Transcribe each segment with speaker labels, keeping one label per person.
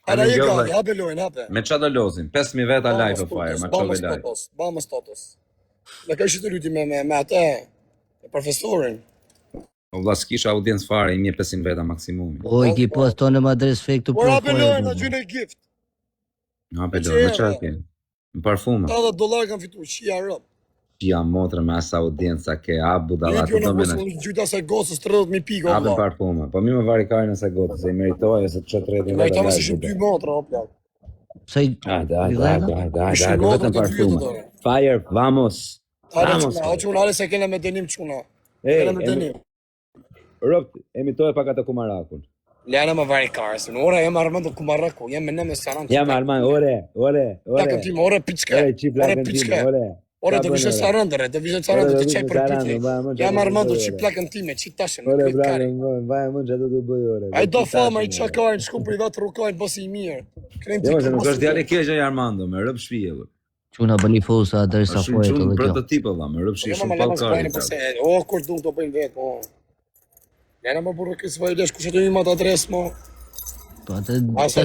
Speaker 1: Ara je gati, hape lojnë, hape.
Speaker 2: Me qa do lozim? 5.000 veta live o fire, ma qove live.
Speaker 1: Bama status. Në ka ishtë të lyti me atë, me profesorin.
Speaker 2: O vla, s'kisha audiencë fare, i 1.500 veta maksimumi.
Speaker 3: O, i ki pas tonë më adres fake të
Speaker 1: Por hape lojnë, në gjynë e gift.
Speaker 2: Hape lojnë, me qa ke? Në parfuma.
Speaker 1: $80 kanë fitu, qia rëp.
Speaker 2: Qia motre me asa audienca ke, a budala të do mena.
Speaker 1: Gjyta se gosës 30.000 piko.
Speaker 2: Hape parfuma, po mi më vari karin e se gotës, e i meritoj, e se të qëtë rejtë
Speaker 1: veta live. Ishim 2 motra, o plak.
Speaker 2: Ajde, vetëm parfuma. Fire, vamos.
Speaker 1: Quna, se kene me denim quna. Kene me denim.
Speaker 2: Ropt, emitoj pak atë kumarakun.
Speaker 1: Lena më vari karës, në ore jem armëndu kumaraku, jem me në me saran.
Speaker 2: Jam armën, ore.
Speaker 1: Takëm tim, ore piçke. Ore të vishë sarandëre, të vishë sarandëre të qaj për pitli. Jam armëndu që plakën time, që tashen, në këtë kari.
Speaker 2: Vaj mund që ato të bëj ore.
Speaker 1: A i do fama, i qakarin, shku privat rukajnë, bësi i mirë.
Speaker 2: Nuk është djali keqë i Armando, me rëp shpije.
Speaker 3: Quna bëni fosa, dërsa fojë të dhe kjo.
Speaker 2: Prototipo dha, me rëp shpije shumë palkari.
Speaker 1: O, kur du të bëjnë vetë, o. Jena më burë kësë vajlesh, ku që të një matë adres, mo.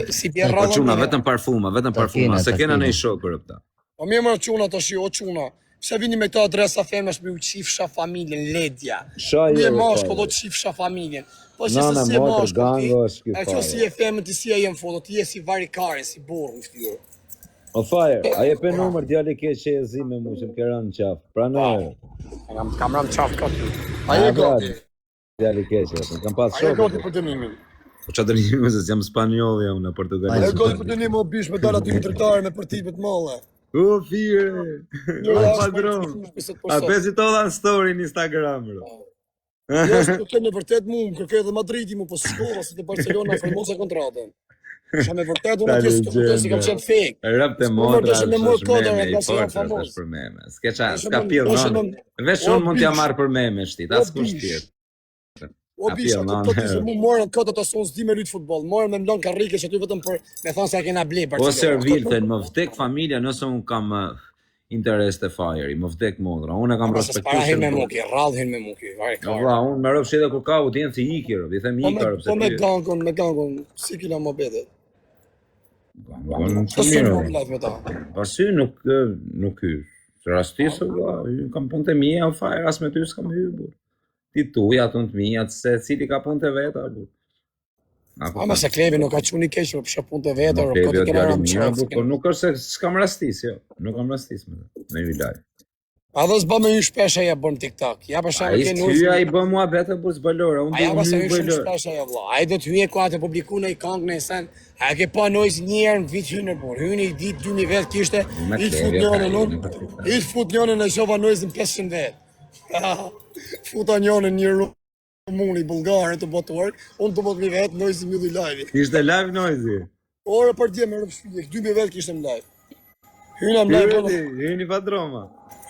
Speaker 1: Si bjerë
Speaker 2: Po quna, vetëm parfuma, se kena në i shokë për këta.
Speaker 1: O mirë më quna të shi, o quna. Se vini me këta adresa femesh me u qifsha familjen, ledja. Një mashko do qifsha familjen. Po që se si e mashko ti, e që si e femën ti si e jem foto, ti e si varikarin, si borë në shtyrë.
Speaker 2: O fire, a je pe numër djali ke që e zi me mu që më ke rënë qafë, pra në e.
Speaker 1: Kam rënë qafë këtu. A je gati?
Speaker 2: Djali ke që, kam pas shokë.
Speaker 1: A je gati për dënimin?
Speaker 2: Po që dënimin se jam spanjolli jam në Portugalisë.
Speaker 1: A je gati për dënimin o bish me dala ty në tërtare me përtipet male?
Speaker 2: O, fire! O, padron! A pesi to dha në story në Instagram, bro.
Speaker 1: Jo, është të me vërtet mu, më kërkej dhe Madridi mu, po shkova, se të Barcelona firmosa kontratën. Shë me vërtet unë atje së të këtë si kam qenë fake.
Speaker 2: Rëp të modra, është meme, i fortë është për meme. S'ka pjellë nënë. Vesh unë mund t'ja marrë për meme shtit, as kusht tjetë.
Speaker 1: O bisha, të të se mu morën këtë të sonë s'di me lytë futbol, morën me mlonë karrike që aty vetëm për me thonë se a kena ble Barcelona.
Speaker 2: O servilten, më vdek familja nëse unë kam interes të fajeri, më vdek modra, unë e kam respektu
Speaker 1: se... Para hin me muki, rrallë hin me muki, vari karë.
Speaker 2: Vla, unë me rëpë shede kur ka audiencë i ikirë, i them ikirë.
Speaker 1: Po me gangon, si kila më bedet.
Speaker 2: Të sy nuk hy, rastisë, kam punë të mija, o fajrë, as me ty s'kam hybur. Ti tuja, të në të mija, se cili ka punë të veta, bur.
Speaker 1: Ama se Klevi nuk ka quni keqë, për pësha punë të veta, për këtë kena rëmë qëtë.
Speaker 2: Por nuk është se s'kam rastis, jo. Nuk kam rastis me një lajë.
Speaker 1: A dhe s'ba me një shpesha ja bërë në TikTok.
Speaker 2: A i s'hyja i bë mua bete për s'bëllore, unë
Speaker 1: do një bëllore. A i do t'hyje kua të publiku në i kongë në esen, a e ke pa nojës njerë në vitë hynë bërë. Hynë i ditë 2000 vetë kishte, i të fut njënën e shova nojës në 500 vetë. Futa njënën një rumuni bulgare të botë work, unë të botë një vetë nojës i mjulli live.
Speaker 2: Kishte live nojësi?
Speaker 1: Ore për dje me rëpë shpijek, 2000 vetë kishte më live. Hynë am live.
Speaker 2: Hynë i padroma.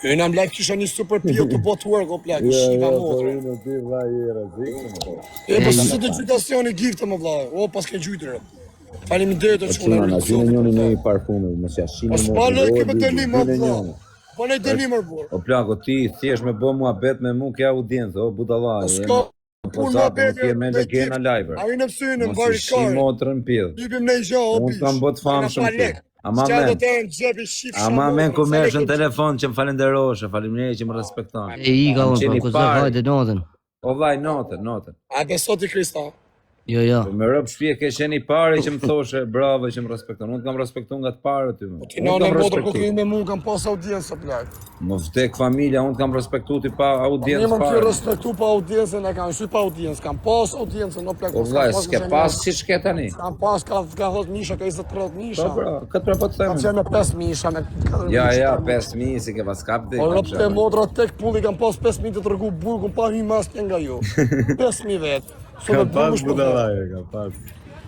Speaker 1: Hynë am live kisha një super pil të botë work, o plak, shiva motrë. E për së të gjytacioni gifte më vlaj, o pas ke gjytërë. Falim dhe të qënë
Speaker 2: në rritë. Gjynë një parfume, më se ashtë
Speaker 1: në mërë ke me denim më vlaj. Po ne denim mërë burë.
Speaker 2: O plako, ti thjesht me bë mua bet me mu ke audiencë, o budalaj.
Speaker 1: Ska punë ma bete
Speaker 2: me kena live.
Speaker 1: A i në pësynë në bari kare.
Speaker 2: Mos i motrën pjellë.
Speaker 1: Lypim në i gjo, o bish.
Speaker 2: Unë kam bët famë shumë të. Ama men ku mersh në telefon që më falenderoshe, faleminderit që më respekton.
Speaker 3: E i ka unë, për këzë hajde notën.
Speaker 2: O vaj, notën.
Speaker 1: A besot i Krista?
Speaker 3: Jo.
Speaker 2: Me rëpë shpje ke qeni pare që më thoshe, bravo që më respekton. Unë kam respekton nga të pare ty më.
Speaker 1: Ti në në modrë ku këni me mu, kam pas audiencë, plak.
Speaker 2: Më vdek familja, unë kam respektu ti pa audiencë
Speaker 1: pare. Një më të respektu pa audiencë, ne kam shy pa audiencë, kam pas audiencë, në plak.
Speaker 2: O vlaj, s'ke pas si shke tani?
Speaker 1: Kam pas, ka 10 misha, ka 20-30 misha.
Speaker 2: Po bra, këtë pra po të themë.
Speaker 1: Kam qenë me 5 misha, me 4 misha.
Speaker 2: Ja, 5.000, si ke pas kap dhe.
Speaker 1: O rëpë të modra tek pulli, kam pas 5.000 të tërgu burgun, pa një mas të nga ju. 5.000 vetë.
Speaker 2: Ka pas budalaje, ka pas.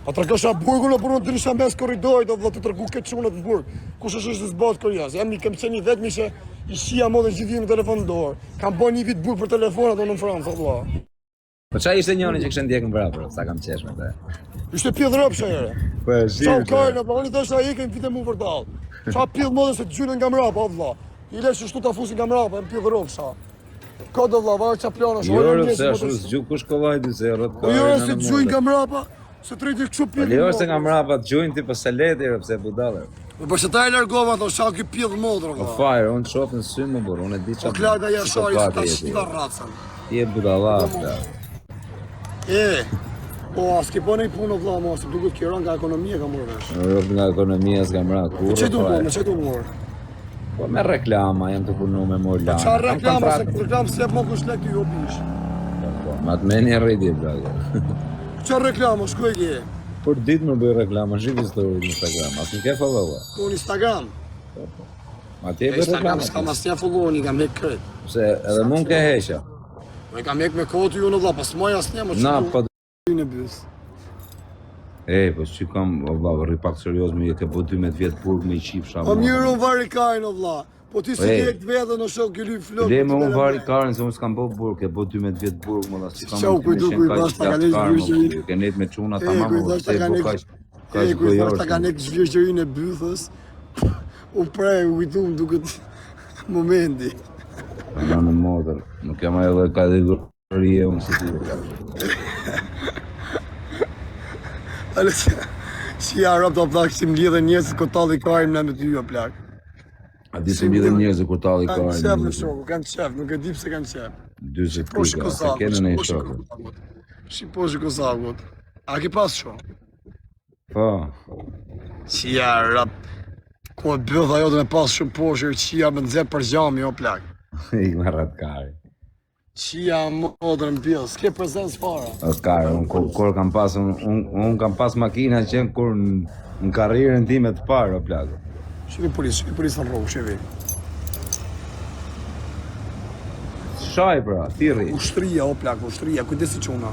Speaker 1: A të rëkësha burgu në përnë të drisha mes koridojt dhe të tërgu këtë qunët në burg. Kush është të zbatë kërjas? Jam i kem qeni vetëmi që i shia modë në gjithi me telefon në dorë. Kam bo një vit burg për telefonat në Francë, Allah.
Speaker 2: Po qa ishte njoni që kështë ndjekën brapër, sa kam qesh me te?
Speaker 1: Ishte pjellë rëpësha jere.
Speaker 2: Po e shirë.
Speaker 1: Qa kajnë, apë, oni të është a i kemë pite mu për talë. Qa pjellë modë se të gjynë nga mrapa, Allah. I le që shtu të afusin nga mrapa, e më pjellë rëpësha. Kodë vla, varë qa plana,
Speaker 2: shë orë njësë. Jo rëpë se ashtu s'gju kush kollaj dy se rëtë
Speaker 1: kajnë. Jo rëpë se të gjujnë nga mrapa, Se treti kështu pjedh.
Speaker 2: Po se kam rapa të gjojnë ti për seleti, pse budallë.
Speaker 1: Po se ta e largova ato, sa ky pjedh modrë.
Speaker 2: Po fire, unë shoh në sy më burr, unë e di çfarë.
Speaker 1: Po Klarga Jashari ta shiva racën.
Speaker 2: Ti e budalla.
Speaker 1: Po s'ke po një punë vëlla mos, duket kjo nga ekonomia ka marrë vesh.
Speaker 2: Nga ekonomia s'kam ra kurrë.
Speaker 1: Çe do mor?
Speaker 2: Po me reklama, jam të punu me mor lana.
Speaker 1: Çfarë reklama, se reklam se më kush lek ju bish.
Speaker 2: Ma të meni e rriti, brado.
Speaker 1: Çfarë reklama, shkoj ke?
Speaker 2: Për ditë më bëj reklama, shqipi story në Instagram, as nuk e followa.
Speaker 1: Po në Instagram?
Speaker 2: Ma ti e bëj
Speaker 1: Instagram
Speaker 2: reklama.
Speaker 1: s'kam asnjë following, kam hek kret.
Speaker 2: Se edhe mund ke heqa.
Speaker 1: Po e kam hek me kohë ju në vlla, pas moj asnjë më
Speaker 2: Na, po
Speaker 1: në bys.
Speaker 2: po që kam, valla, rri pak serios me je ke bo 12 vjetë burg me i qifsha.
Speaker 1: Po mirë unë vari kajnë, vlla. Po ti si ke këtë vedhe në shok këlly flok.
Speaker 2: Le me unë vari karën, se unë s'kam bo burg, ke bo 12 vjetë burg, më lasë që kam
Speaker 1: Qau kujdu kujdash ta kanë zhvirgjërin.
Speaker 2: Ke net me quna ta mamë, se e bo kajsh
Speaker 1: kujdash ta kanë zhvirgjërin e bythës. U prej, u kujtu më duket momenti.
Speaker 2: Nga në modër, nuk jam ajo dhe kategorije unë si ti.
Speaker 1: Ale si arab të plak, si më lidhe njësë këtë talë i karim në me ty o plak.
Speaker 2: A di se lidhe njëzë kur talë i
Speaker 1: Kanë
Speaker 2: karim.
Speaker 1: qef në shokë, kanë qef, nuk e di pse kanë qef.
Speaker 2: 20
Speaker 1: Po
Speaker 2: pika, se kene në i shokë.
Speaker 1: Shqipo shikozagut. A ke pas shokë?
Speaker 2: Po,
Speaker 1: Si arab. Ku e bëdh ajo dhe me pas shumë poshër, qia me nëzep për gjami o plak.
Speaker 2: i me rratë kari.
Speaker 1: Qia modrë në pjës, s'ke prezencë fara.
Speaker 2: O kari, kur kam pas, unë kam pas makina qenë kur në karrierën time të parë, o plako.
Speaker 1: Shqivi polisë në rrugë, shqivi.
Speaker 2: Shaj pra, thirri.
Speaker 1: Ushtria o plak, ushtria, kujdesi quna.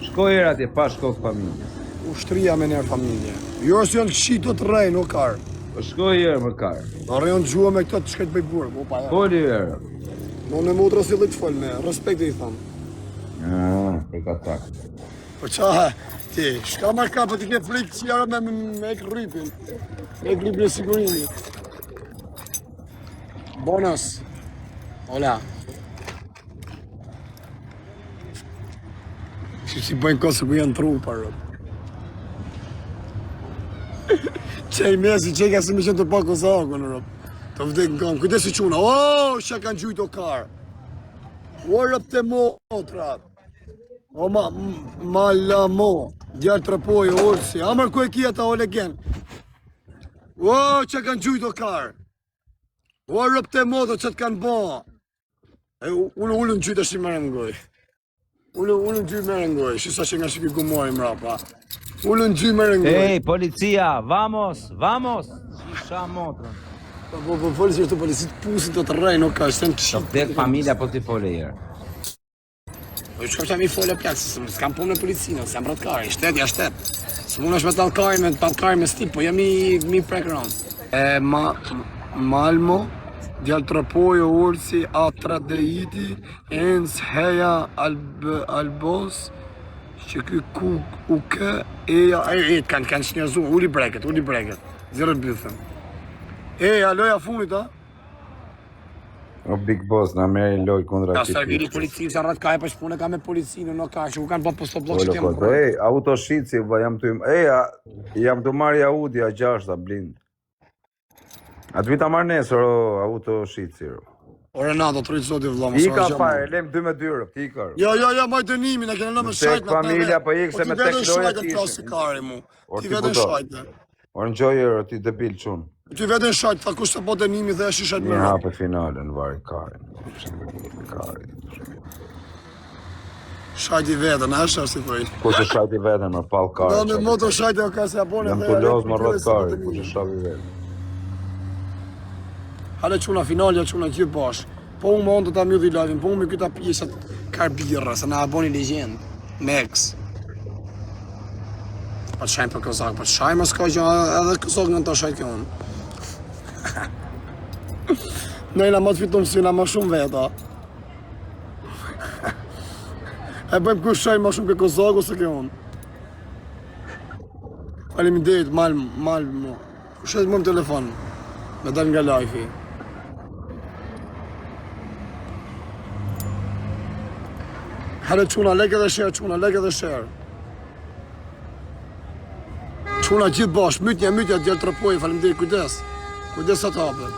Speaker 2: Shkoj era atje pa shkok familje.
Speaker 1: Ushtria me njerë familje. Jo është janë këshito të rejnë, o karë.
Speaker 2: Po shkoj era më karë.
Speaker 1: Në rejon të gjua me këto të shkajt bëj burë, po pa ja.
Speaker 2: Poli era.
Speaker 1: Në në motra si dhe të folë me, respekt e i thamë.
Speaker 2: Për ka tak.
Speaker 1: Po qa, ti, shka marrë ka për ti ke frikë që jara me ek rripin. Me ek rripin e sigurimit. Bonus. Hola. Si bëjnë kosë ku janë trupa, rrë. Qej mesi, qej ka se me qenë të pa Kozakun, rrë. Të vdek në kam, kujtesi quna, që kanë gjujtë o karë. O rëp të motrat. O ma la mo, djarë të rëpoj, orësi, amër ku e kia ta o legen. O që kanë gjujtë o karë. O rëp të motrat që të kanë bo. Ullën gjujtë ashtë i mërë më goj. Ullën gjujtë mërë më goj, shisa që nga shiki gumori mrapa. Ullën gjujtë mërë më goj.
Speaker 2: Ej, policia, vamos, vamos. Shisha motrën.
Speaker 1: Po folë që është polisit pusin të të rejnë, o ka, është të në
Speaker 2: Të vdek familja po t'i fole jërë.
Speaker 1: Po që kam i folë e plakë, se s'kam punë në policinë, s'jam ratkari, shtet, ja shtet. Së mund është me talkari me stip, po jam mi background. Malmo, djallë Tropojo, Ursi, A3 Dejiti, Ens, Heja, Albos, që ky Uke, Eja, kanë shnjazu, uli breket, zirë bëthën. Aloja funit, a?
Speaker 2: O Big Boss, na meri loj kundra
Speaker 1: Ka serviri policinë, se rratë kaj për shpune ka me policinë, në ka, që ku kanë bërë posto blok që kemë
Speaker 2: kërë. Ej, auto shqitësi, jam të marri Audi a 6 a blind. A të vita marrë nesër, auto shqitësi.
Speaker 1: O Renato, të rritë zoti vëllama.
Speaker 2: I ka fare, lem 2 me 2 rëp, ti kërë.
Speaker 1: Jo, maj dënimin, e kene në me shajt.
Speaker 2: Familja, po ikse me tek loja
Speaker 1: ti
Speaker 2: Ti
Speaker 1: vetën shajt.
Speaker 2: Or në gjojër, ti debil qunë.
Speaker 1: Ti vetën shajt, ta kush të po dënimi dhe është i shajt me
Speaker 2: Një
Speaker 1: rrë.
Speaker 2: hape finalen, vari karin.
Speaker 1: Shajt i vetën, e është si pëjnë.
Speaker 2: Kush e shajt i vetën, më pal karin.
Speaker 1: Do në moto shajt e o ka se abone dhe...
Speaker 2: Jam të lozë më rrët karin, kush e shajt i vetën.
Speaker 1: Hale quna finalja, quna kjo bash. Po unë më onë të ta mjudhi live-in, po unë me këta pjesët karbirë, se na aboni legjend, me ex. Pa të shajmë për Kozak, pa të shajmë s'ka që edhe Kozak në të shajt kjo unë. Nejna ma të fitu mësina ma shumë veta. E bëjmë kush shajmë ma shumë ke Kozak ose kjo unë. Faleminderit, mal mu. Kush e të më në telefon, me dal nga live-i. Hale quna, leke dhe share, quna, leke dhe share. Çuna gjithë bash, mytja, djallë trapoj, faleminderit, kujdes. Kujdes sa të hapë.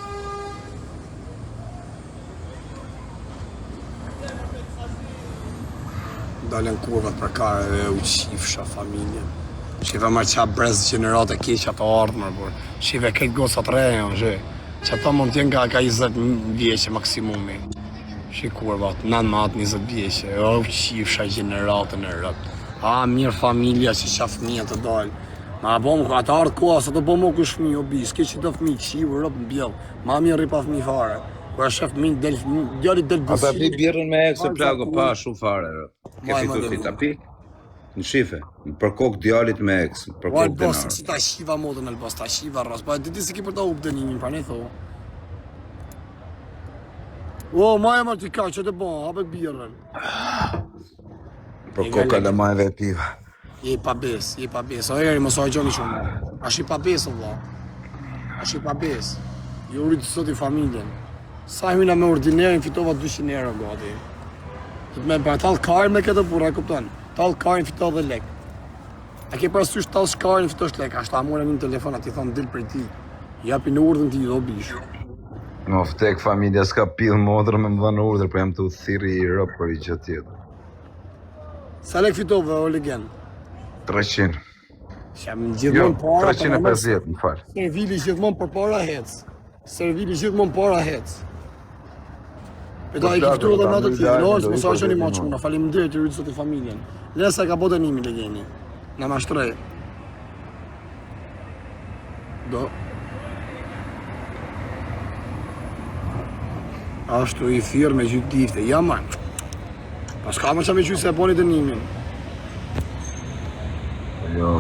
Speaker 1: Dalën kurvat për kare dhe u qifsha familje. Shive marrë qa brez gjenerate keqa të ardhmer, por. Shive këtë gocat reja, që ata mund t'jen ka 20 vjeqe maksimumi. Shi kurvat, 19-20 vjeqe, u qifsha gjeneratën e rëpt. Mirë familja që qa fëmija të dalë. Ma bom, ata ardhë koha, sa të bom o kush fëmi, obi, s'ke që të fëmi, qivu, rëpë në bjellë. Ma mirë ripa fëmi fare. Kura shef fëmin, djallit del bësi.
Speaker 2: Ata pi birën me ekse plago, pa shumë fare, rëpë. Ke fitu ti ta pi? Në shife, për kokë djallit me ekse, për kokë denarë.
Speaker 1: Albos, si ta shiva modën, Albos, ta shiva ras. Pa, ti si ki për ta up dënimin, pra ne tho. O, ma e marrë t'i ka, që të bon, hapet birën.
Speaker 2: Për kokë edhe ma e ve piva.
Speaker 1: Je pa bes. O eri, mos o gjoni shumë. Ash i pa bes, o vla. Ash i pa bes. Jo rritë sot i familjen. Sa hyna me ordinerin, fitova 200 euro, gati. Të me bërë talë karën me këtë pura, e kupton? Talë karën fitova dhe lek. A ke parasysh talë shkarën fitosh lek, ashtë ta amore një telefon, ati thonë dilë për ti. Japi në urdhën ti, do bish.
Speaker 2: Në oftek familja s'ka pillë modrë me më dhanë urdhër, për jam të u thiri i rëpë për i që tjetë.
Speaker 1: Sa lek fitova, o legend?
Speaker 2: 300.
Speaker 1: Shem gjithmonë para...
Speaker 2: 350, më falë.
Speaker 1: Servili gjithmonë për para hec. Servili gjithmonë para hec. E da i kiftu edhe me të tjerë, lojës, mësa që një ma quna, faleminderit i rritë sot i familjen. Lesa ka bote nimi legeni, në ma shtrej. Do. Ashtu i thirë me gjithë difte, ja man. Pas ka më që me gjithë se e boni të nimin.
Speaker 2: Jo.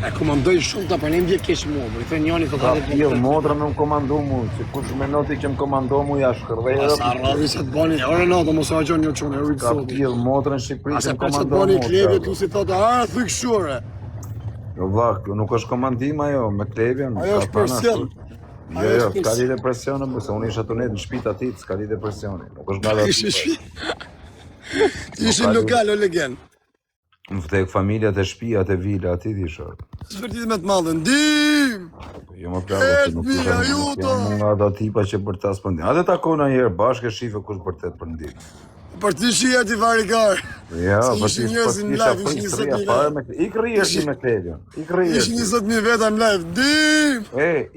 Speaker 1: E komandoj shumë të për një mdje kesh mu, për i thë njani të
Speaker 2: Ta pjellë modrë me më komandu mu, që kush me noti që më komandu mu, ja shkërdej edhe...
Speaker 1: Asa radhi se të bani, ore no, të mos a gjonë një qonë, e rritë
Speaker 2: Ka
Speaker 1: soti.
Speaker 2: pjellë modrë në Shqipëri që
Speaker 1: Ase
Speaker 2: më
Speaker 1: për që të
Speaker 2: komandu mu.
Speaker 1: bani klevje, tu si thotë, thykë shure.
Speaker 2: Jo vak, nuk është komandim ajo, me klevjen.
Speaker 1: Ajo është presion.
Speaker 2: Jo, s'ka lidhe presione, se unë isha të netë në shpita ti, s'ka lidhe presione. Nuk është nga dhe
Speaker 1: Ishin lokal, o legend.
Speaker 2: Më vdek familja të shpia të vila, ati di shorë.
Speaker 1: Së me të madhe, ndim!
Speaker 2: Jo më plako që nuk
Speaker 1: Edmi, ajuto!
Speaker 2: Nga da tipa që për tas për ndim. A dhe takona njerë bashkë e shife kush për tet për ndim.
Speaker 1: Për ti shia ti varigar.
Speaker 2: Ja, për
Speaker 1: ishin njerëzin live, ishin 20.000 live.
Speaker 2: I kryer ti me klevjen. I kryer
Speaker 1: Ishin
Speaker 2: ti.
Speaker 1: 20.000 veta në live, ndim!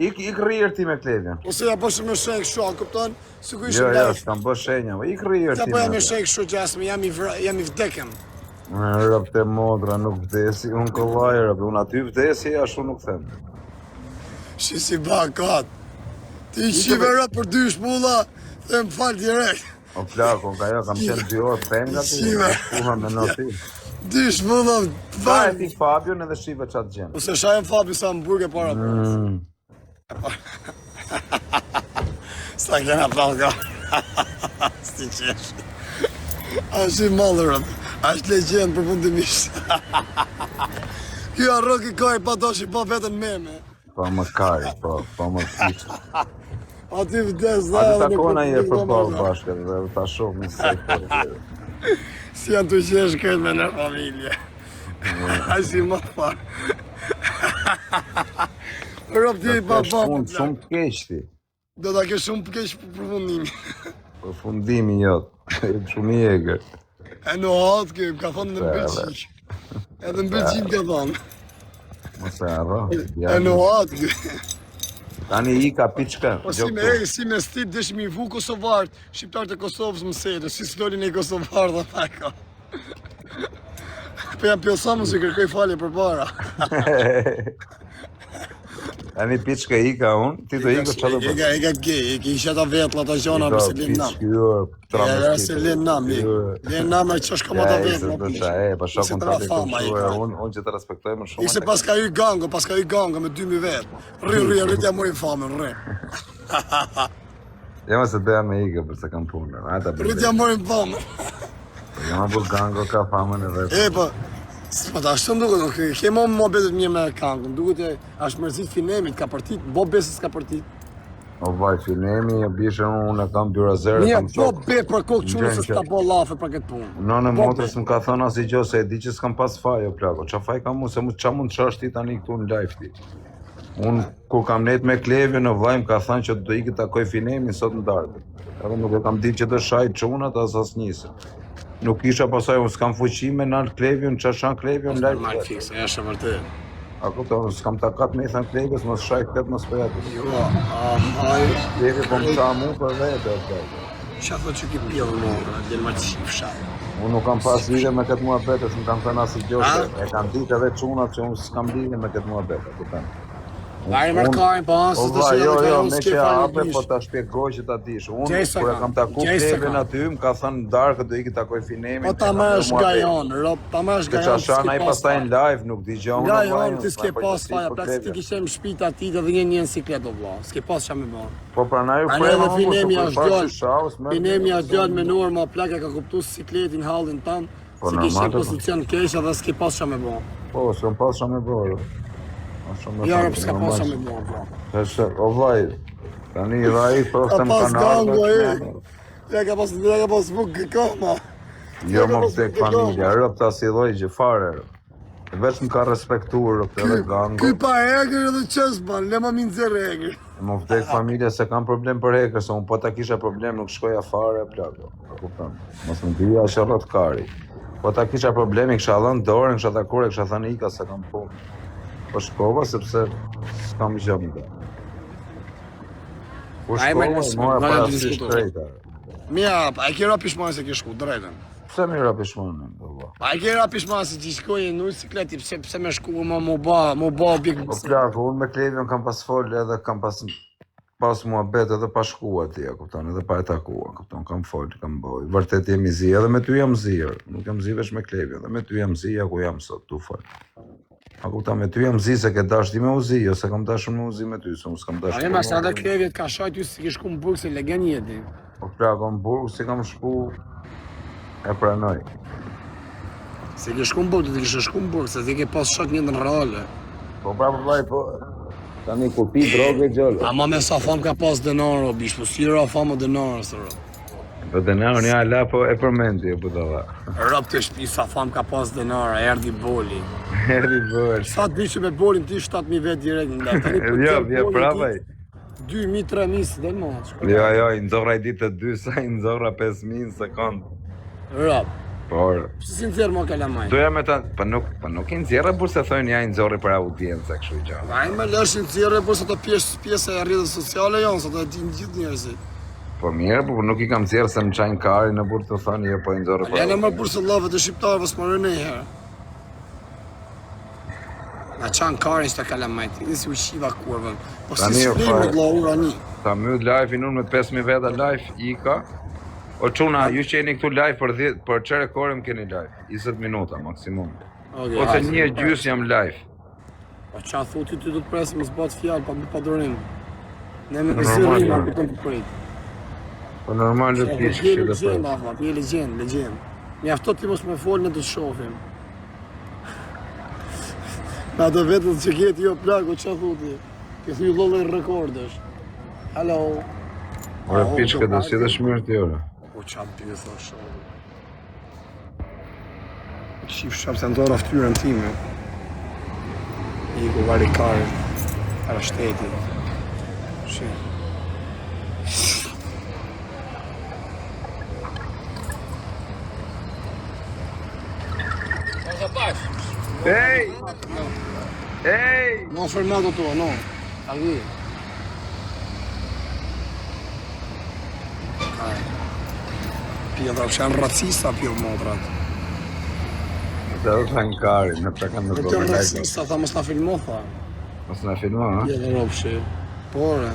Speaker 2: I kryer ti me klevjen.
Speaker 1: Ose ja bëshë me shek shok, këpton? Së ku ishin
Speaker 2: Jo,
Speaker 1: live.
Speaker 2: s'kam bë shenja, i kryer
Speaker 1: Ja
Speaker 2: ti
Speaker 1: po jam
Speaker 2: me
Speaker 1: me shek shok gjasme, jam i vdekëm.
Speaker 2: Rëpte modra nuk vdesi, unë kollaj rëpte, unë aty vdesi, ashtu nuk them.
Speaker 1: Shi si bakat. Ti shive rëp për dy shpulla, dhe më falë direkt.
Speaker 2: O plako, ka jo, kam qenë 2 orë penga ti, puha me noti.
Speaker 1: Dy shpulla,
Speaker 2: Sa e ti Fabion edhe shive qatë gjenë.
Speaker 1: Ose shajem Fabi sa hamburge para për. Sa kena palka. Sti qesh. Ashtë i malë rëpë. Ashtë legend përfundimisht. Kjo arroki kaj pa doshi pa vetën meme.
Speaker 2: Pa më kaj, pa më kitë.
Speaker 1: A ti vdes dhe...
Speaker 2: A ti takona je për balë bashkë dhe ta shumë në sektor.
Speaker 1: Si janë të qesh këtë me në familje. Ashtë i më farë. Rëp ti i pa pa.
Speaker 2: Shumë të keq ti.
Speaker 1: Do ta ke shumë keq përfundimi.
Speaker 2: Përfundimi jotë. Shumë i eger.
Speaker 1: E në hatë ke, ka thonë në Belgjik. Edhe në Belgjik ka thonë.
Speaker 2: Mos e arro.
Speaker 1: E në hatë ke.
Speaker 2: Tani i ka piçka.
Speaker 1: Po si me stit desh mi vu Kosovarët, shqiptarët e Kosovës më sejtë, si s'dolin e Kosovarë dhe ta ka. Po jam pjosa më si kërkoj falje për para.
Speaker 2: Tani piçka i ka unë, ti do i ka qatë për.
Speaker 1: I ka gej, i ka isha ta vetla ta gjona për se linë nam. Ja, se linë nam, linë nam e qësh ka ma ta vetla.
Speaker 2: Pa shakun të të këshuar, unë që të respektoj më shumë.
Speaker 1: Ise pas ka i gango me 2000 vetë. Rri, ja mori famën, rri.
Speaker 2: Jema se doja me ike përse kam punë.
Speaker 1: Rri, ja mori famën.
Speaker 2: Jema bu gango ka famën e vetë.
Speaker 1: Po ta ashtë të nduket, kemo më betet mirë me kangën, duket e ashtë mërzit finemit, ka partit, bo besës ka partit.
Speaker 2: O vaj, finemi, e bishe unë e kam byrazere,
Speaker 1: Një,
Speaker 2: kam
Speaker 1: po be për kokë qunë se
Speaker 2: Gjen
Speaker 1: s'ta bo lafe për këtë punë.
Speaker 2: Nënë motrës më ka thënë asë i gjo se e di që s'kam pas faj, o plako. Qa faj kam mu, se qa mund të shash ti tani këtu në live ti. Unë, kur kam net me Klevin, në vaj më ka thënë që do i këtë takoj finemi sot në darkë. Edhe nuk e kam ditë që të shaj qunat as as njëse. Nuk isha pasaj, unë s'kam fuqi me nalë Klevin, që shan Klevin në live.
Speaker 1: Normal fikse, është e vërtet.
Speaker 2: A kupton, s'kam takat me i thënë Klevës, mos shaj këtë mos për jetës.
Speaker 1: Jo, ahaj.
Speaker 2: Klevi po më qa mu për vete, o plako.
Speaker 1: Qa thot që ki pjellë morë, dhe ma që shifsha.
Speaker 2: Unë nuk kam pas lidhe me këtë muhabet, s'm kam thënë asë i gjoshe. E kam ditë edhe qunat që unë s'kam lidhe me këtë muhabet, kupton.
Speaker 1: Vajnë markajnë, po asë të që
Speaker 2: Jo,
Speaker 1: edhe
Speaker 2: jo,
Speaker 1: unë
Speaker 2: me
Speaker 1: s'ke
Speaker 2: që
Speaker 1: falë
Speaker 2: ape,
Speaker 1: në
Speaker 2: po
Speaker 1: dish.
Speaker 2: ta shpjegoj që ta dish. Unë,
Speaker 1: Gjesa
Speaker 2: kur e
Speaker 1: kam,
Speaker 2: kam taku
Speaker 1: gjesa
Speaker 2: Klevin
Speaker 1: kam.
Speaker 2: aty, më ka thënë darkë do iki takoj finemin.
Speaker 1: Po ta më është gajon, rob, ta më është
Speaker 2: Që
Speaker 1: gajon,
Speaker 2: qashan a i pastaj në live, nuk di gja unë.
Speaker 1: gajon, ti s'ke pas faja, pra si ti kishem shpita ti dhe një siklet o vla, s'ke pas qa me bon.
Speaker 2: Po pranaj u
Speaker 1: Anë
Speaker 2: prema
Speaker 1: edhe finemi është gjallë, finemi është gjallë me nërë, ma plaka ka kuptu sikletin hallin tanë,
Speaker 2: Po,
Speaker 1: si kishe
Speaker 2: normal, po.
Speaker 1: pozicion kesh edhe s'ke pas qa me bon.
Speaker 2: Po, s'kam pas qa me bërë.
Speaker 1: Jo, rob, s'ka pas qa me bon, vla.
Speaker 2: O vaj, tani dha i prostem
Speaker 1: Ka pas gango
Speaker 2: kanalë.
Speaker 1: Ja ka pas vuk gëkoma.
Speaker 2: Jo më vdek familja, rëp ta si loj gjëfare. Veç më ka respektuar rëp edhe gango.
Speaker 1: Ky pa egër edhe qës ban, le ma minë zërë egër.
Speaker 2: Më vdek familja se kam problem për hekër, se unë po ta kisha problem nuk shkoja fare plako. Po kupton. Mos më dhja që rrët kari. Po ta kisha problemi, kisha dhënë dorën, kisha takure, kisha thënë ika se kam punë. Po shkova sepse s'kam gjë më dhe. Po
Speaker 1: Ai, me
Speaker 2: shkova,
Speaker 1: nësë,
Speaker 2: mora
Speaker 1: vajna
Speaker 2: para
Speaker 1: të
Speaker 2: si
Speaker 1: diskutojmë.
Speaker 2: shtrejta.
Speaker 1: Mja, a i kera pishmanë se ke shku, drejten.
Speaker 2: Pse mi rapishmonin, do ba?
Speaker 1: A i kera pishmanë se që shkoj në sikleti, pse me shku mu ba objekt.
Speaker 2: Po plako, unë me Klevin kam pas folë edhe kam pas muhabet edhe pa shku atje, kupton, edhe pa e takua, kupton, kam folë, kam boj. Vërtet jemi zi, edhe me ty jam zirë, nuk jam zi vesh me Klevin, edhe me ty jam zi, ku jam sot, tu folë. A kupton, me ty jam zi se ke dash ti me uzi, jo se kam dashur me uzi me ty, se unë s'kam dash.
Speaker 1: A e ma sa dhe Klevjet ka shaj ty si ke shku në burg se legen jeti.
Speaker 2: Po plako, në burg, si kam shku, e pranoj.
Speaker 1: Se ke shku në burg, të kishe shku në burg, se ti ke pas shok një në reale.
Speaker 2: Po prapë vlaj, po, tani kur pi droge gjëllë.
Speaker 1: Ama me sa fam ka pas denaro, bish, po si ra fam o denaro, së ro.
Speaker 2: Po denaro një ala, po e përmendi, e budova.
Speaker 1: Rob të shpi sa fam ka pas denaro, erdi boli.
Speaker 2: Herri bërë.
Speaker 1: Sa të bishë me bolin ti 7.000 vetë direkt në da.
Speaker 2: Jo, vje prapaj.
Speaker 1: 2.000, 3.000 si del ma.
Speaker 2: Jo, i nxorra i ditë të 2, sa i nxorra 5.000 në sekundë.
Speaker 1: Rob,
Speaker 2: Por,
Speaker 1: si sincer ma kalamaj.
Speaker 2: doja me ta, po nuk i nxjerrë, por se thojnë ja i nxorri për audiencë, kështu gjë.
Speaker 1: Ai më lëshin cire, por se të pjesë e rrjetet sociale janë, se të din gjithë njerëzit.
Speaker 2: Po mirë, po nuk i kam nxjerrë se më çajnë kari në burë të thonë, jo po i nxorri për
Speaker 1: Lene më për se lave të shqiptarëve s'më rënë e herë. Na qanë karin që të kalamajti, dhe si u shiva kurvën. Po si
Speaker 2: Tani,
Speaker 1: shpimi të laura një.
Speaker 2: Ta myt live-in unë me 5.000 veta live, ika. O çuna, ju që jeni këtu live për çere kore më keni live, 20 minuta maksimum. Ose një gjys jam live.
Speaker 1: Po qa thuti ty du të presë më zbat fjallë, pa më padorim. Ne me
Speaker 2: Normal,
Speaker 1: zërim,
Speaker 2: ja.
Speaker 1: më këtëm për prejtë.
Speaker 2: Po normal do të pish kështu dhe
Speaker 1: Legend,
Speaker 2: për.
Speaker 1: afa, je legend. Mjafto ti mos me folë, ne do të shohim. Na të vetët që kjeti jo plako, qa thuti? Ke thuj lollë i rekordesh. Hello.
Speaker 2: Ore pish këtë si dhe shmyrë të jore.
Speaker 1: O qa të thash. Shif shap se ndora ftyrën time. Iku vari karë. Para shteti. Shi.
Speaker 2: Ej! Ej!
Speaker 1: Non fermato tu, no. Allì. Pjevra, që janë racista pjevë modrat.
Speaker 2: Dhe do të hanë kari, në të kanë në
Speaker 1: Për
Speaker 2: të
Speaker 1: të
Speaker 2: me like.
Speaker 1: racista, tha mos na filmo, tha.
Speaker 2: Mos në filma, ha?
Speaker 1: Pjevra ropshi. Pore.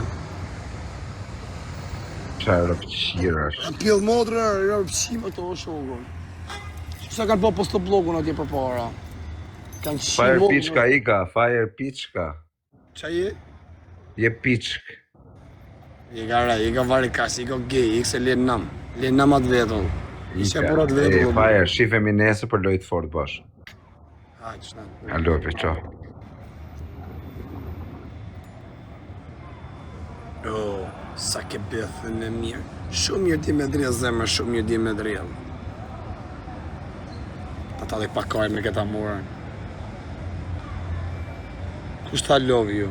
Speaker 2: Qa e rëpqirash.
Speaker 1: Pjevë modra, rëpshime të o shogun. Sa kanë po posto blogun atje për para. Kanë qi
Speaker 2: Fire
Speaker 1: modra.
Speaker 2: piçka ika, fire piçka.
Speaker 1: Qa je?
Speaker 2: Je piçk.
Speaker 1: Je ka vari kasi, je ka gay, je se len nam. Len nam atë vetën. Ishe për atë
Speaker 2: Ej,
Speaker 1: vetën.
Speaker 2: fire, shifemi nesër për lojtë fort bash.
Speaker 1: Hajde, shna.
Speaker 2: Alo, pe qa.
Speaker 1: Oh, sa ke bëthën e mirë. Shumë mirë ti me drejë zemër, shumë mirë ti me drejë. Ta dhe pakaj me këta morën. Kush ta love you?